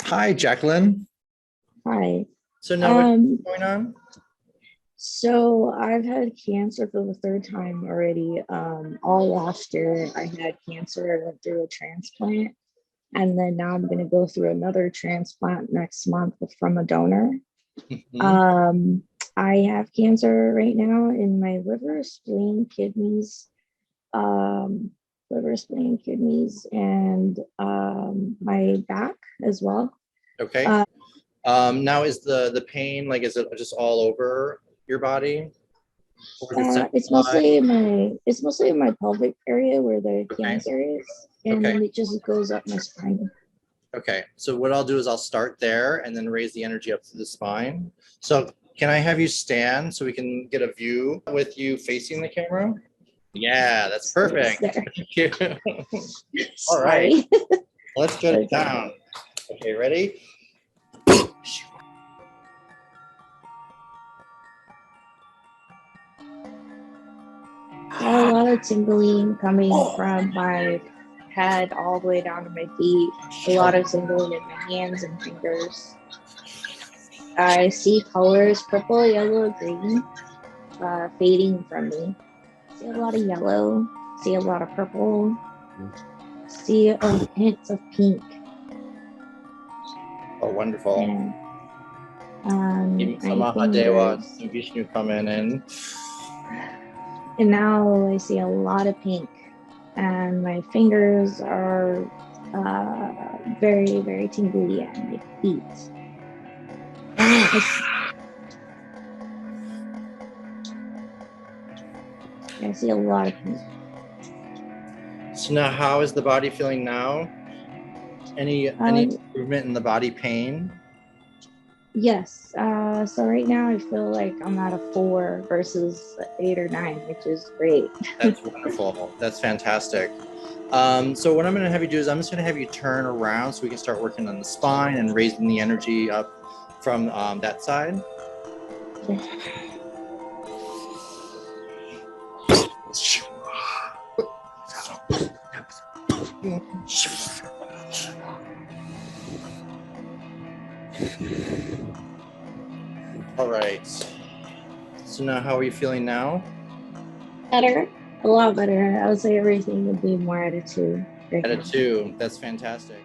Hi, Jacqueline. Hi. So now what's going on? So I've had cancer for the third time already. All last year I had cancer. I went through a transplant, and then now I'm going to go through another transplant next month from a donor. Mhm. Um, I have cancer right now in my liver, spleen, kidneys, um, and my back as well. Okay. Uh, Now is the pain, like, is it just all over your body? Or is it centralized? it's mostly in my pelvic area where the Okay. cancer is, and Okay. then it just goes up my spine. Okay. So what I'll do is I'll start there and then raise the energy up through the spine. So can I have you stand so we can get a view with you facing the camera? Yeah, that's It's perfect. there. Thank you. All right. Sorry. Let's get it Okay. down. Okay, ready? I have a lot of tingling coming from my head all the way down to my feet. A lot of tingling in my hands and fingers. I see colors, purple, yellow, green, fading from me. See a lot of yellow. See a lot of purple. See a hint of pink. Oh, wonderful. And my Samaha Dewas, fingers. Vishnu coming in. And now I see a lot of pink. And my fingers are very, very tingly, and my feet. I see a lot of pink. So now, how is the body feeling now? Any improvement in the body pain? Yes. So right now I feel like I'm at a 4 versus 8 or 9, which is great. That's wonderful. That's fantastic. So what I'm going to have you do is I'm just going to have you turn around so we can start working on the spine and raising the energy up from that side. All right. So now, how are you feeling now? Better. A lot better. I would say everything would be more at a 2 right At a now. 2. That's fantastic.